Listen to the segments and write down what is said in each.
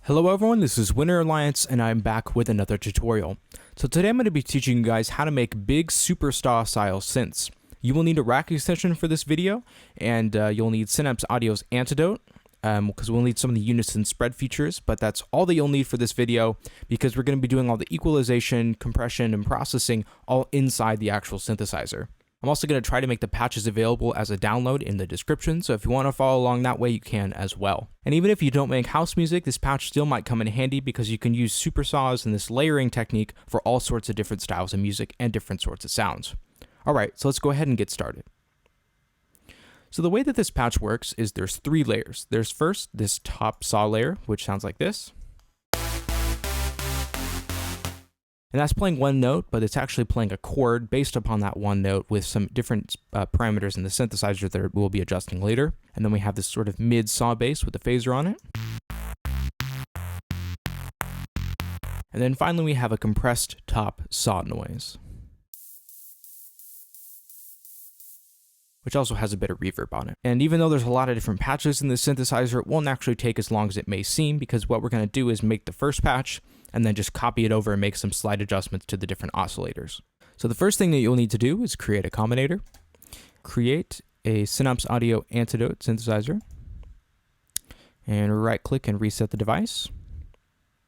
Hello everyone, this is Winter Alliance and I'm back with another tutorial. So today I'm going to be teaching you guys how to make big superstar style synths. You will need a rack extension for this video, and you'll need Synapse Audio's Antidote, because we'll need some of the unison spread features, but that's all that you'll need for this video because we're going to be doing all the equalization, compression, and processing all inside the actual synthesizer. I'm also going to try to make the patches available as a download in the description, so if you want to follow along that way, you can as well. And even if you don't make house music, this patch still might come in handy because you can use supersaws and this layering technique for all sorts of different styles of music and different sorts of sounds. Alright, so let's go ahead and get started. So the way that this patch works is there's three layers. There's first this top saw layer, which sounds like this. And that's playing one note, but it's actually playing a chord based upon that one note with some different parameters in the synthesizer that we'll be adjusting later. And then we have this sort of mid saw bass with a phaser on it. And then finally we have a compressed top saw noise, which also has a bit of reverb on it. And even though there's a lot of different patches in this synthesizer, it won't actually take as long as it may seem, because what we're going to do is make the first patch and then just copy it over and make some slight adjustments to the different oscillators. So the first thing that you'll need to do is create a combinator, create a Synapse Audio Antidote synthesizer, and right click and reset the device.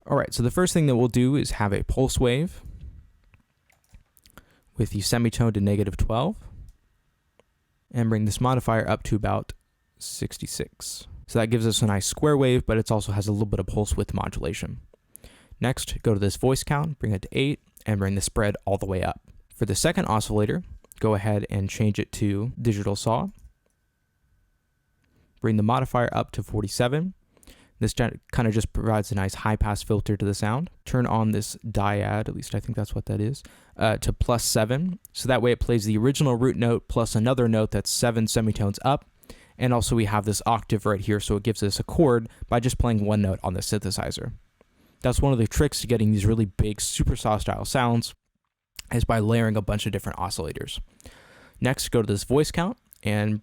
Alright, so the first thing that we'll do is have a pulse wave with the semitone to -12. And bring this modifier up to about 66. So that gives us a nice square wave, but it also has a little bit of pulse width modulation. Next, go to this voice count, bring it to 8, and bring the spread all the way up. For the second oscillator, go ahead and change it to digital saw. Bring the modifier up to 47. This kind of just provides a nice high pass filter to the sound. Turn on this dyad, at least I think that's what that is, to +7. So that way it plays the original root note plus another note that's 7 semitones up. And also we have this octave right here, so it gives us a chord by just playing one note on the synthesizer. That's one of the tricks to getting these really big supersaw style sounds, is by layering a bunch of different oscillators. Next, go to this voice count and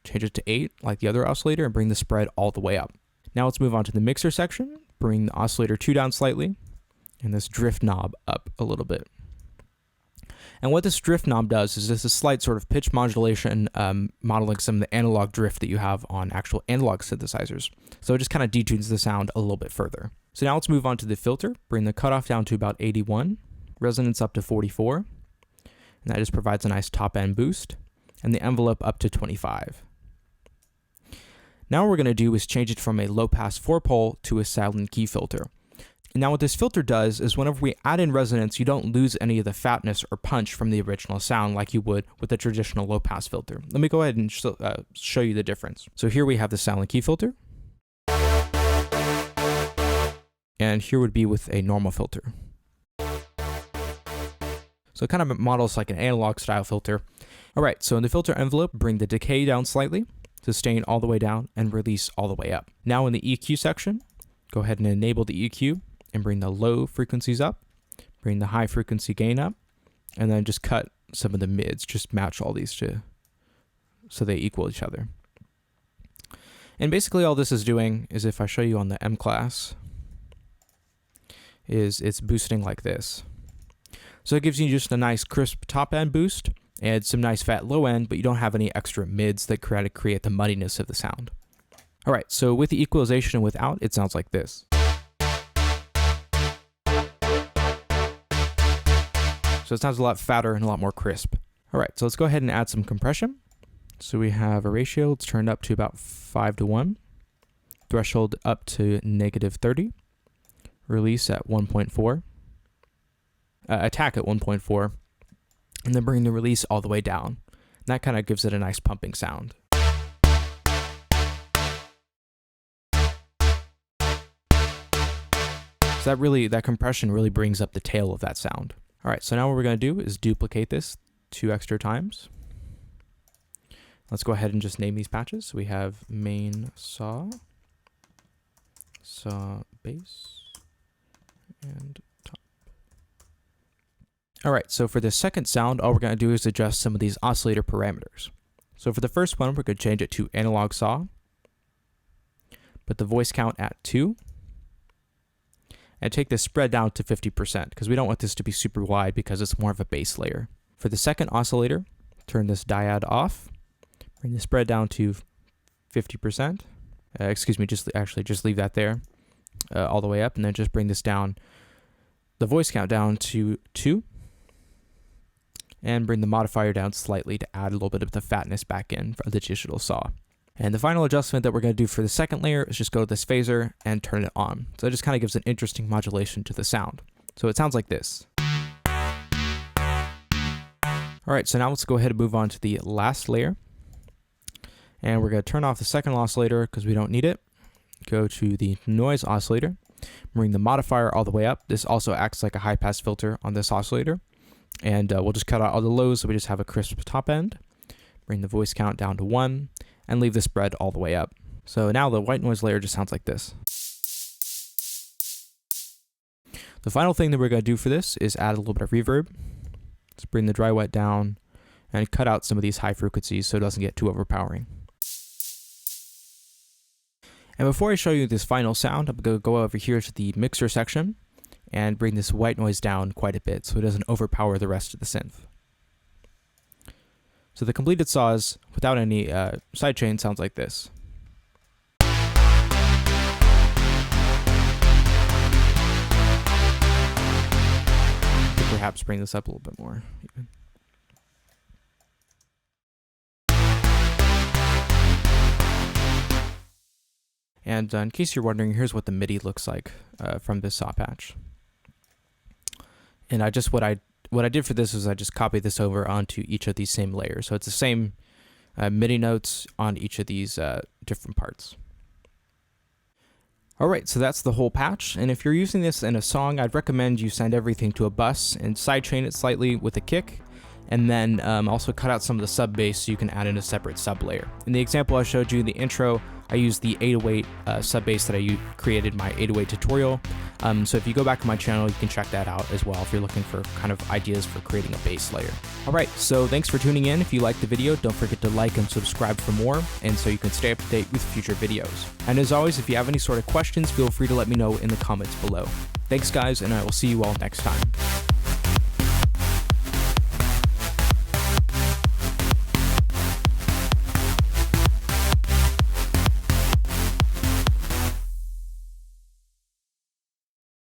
change it to 8 like the other oscillator and bring the spread all the way up. Now let's move on to the mixer section. Bring the oscillator 2 down slightly and this drift knob up a little bit. And what this drift knob does is just a slight sort of pitch modulation, modeling some of the analog drift that you have on actual analog synthesizers. So it just kind of detunes the sound a little bit further. So now let's move on to the filter. Bring the cutoff down to about 81, resonance up to 44, and that just provides a nice top end boost, and the envelope up to 25. Now what we're going to do is change it from a low pass 4-pole to a silent key filter. And now what this filter does is whenever we add in resonance, you don't lose any of the fatness or punch from the original sound like you would with a traditional low pass filter. Let me go ahead and show you the difference. So here we have the silent key filter, and here would be with a normal filter. So it kind of models like an analog style filter. Alright, so in the filter envelope, bring the decay down slightly, sustain all the way down, and release all the way up. Now in the EQ section, go ahead and enable the EQ and bring the low frequencies up, bring the high frequency gain up, and then just cut some of the mids, just match all these so they equal each other. And basically all this is doing is, if I show you on the M class, is it's boosting like this. So it gives you just a nice crisp top end boost and some nice fat low end, but you don't have any extra mids that create the muddiness of the sound. Alright, so with the equalization and without, it sounds like this. So it sounds a lot fatter and a lot more crisp. Alright, so let's go ahead and add some compression. So we have a ratio, it's turned up to about 5:1. Threshold up to -30. Release at 1.4. Attack at 1.4. And then bring the release all the way down. And that kind of gives it a nice pumping sound. So that compression really brings up the tail of that sound. Alright, so now what we're going to do is duplicate this 2 extra times. Let's go ahead and just name these patches. So we have main saw, saw bass, and top. Alright, so for the second sound, all we're going to do is adjust some of these oscillator parameters. So for the first one, we're going to change it to analog saw, put the voice count at 2, and take this spread down to 50% because we don't want this to be super wide because it's more of a bass layer. For the second oscillator, turn this dyad off, bring the spread down to 50%. Excuse me, just leave that there all the way up, and then just bring this down, the voice count down to 2, and bring the modifier down slightly to add a little bit of the fatness back in for the digital saw. And the final adjustment that we're going to do for the second layer is just go to this phaser and turn it on. So it just kind of gives an interesting modulation to the sound. So it sounds like this. All right, so now let's go ahead and move on to the last layer. And we're going to turn off the second oscillator because we don't need it. Go to the noise oscillator, bring the modifier all the way up. This also acts like a high pass filter on this oscillator. And we'll just cut out all the lows so we just have a crisp top end. Bring the voice count down to 1 and leave the spread all the way up. So now the white noise layer just sounds like this. The final thing that we're going to do for this is add a little bit of reverb. Let's bring the dry wet down and cut out some of these high frequencies so it doesn't get too overpowering. And before I show you this final sound, I'm going to go over here to the mixer section and bring this white noise down quite a bit so it doesn't overpower the rest of the synth. So the completed saws without any sidechain sounds like this. Perhaps bring this up a little bit more. And in case you're wondering, here's what the MIDI looks like from this saw patch. And what I did for this is I just copied this over onto each of these same layers. So it's the same MIDI notes on each of these different parts. All right, so that's the whole patch. And if you're using this in a song, I'd recommend you send everything to a bus and sidechain it slightly with a kick. And then also cut out some of the sub bass so you can add in a separate sub layer. In the example I showed you in the intro, I used the 808 sub bass that I created my 808 tutorial. So if you go back to my channel, you can check that out as well if you're looking for kind of ideas for creating a bass layer. All right, so thanks for tuning in. If you liked the video, don't forget to like and subscribe for more, and so you can stay up to date with future videos. And as always, if you have any sort of questions, feel free to let me know in the comments below. Thanks guys, and I will see you all next time.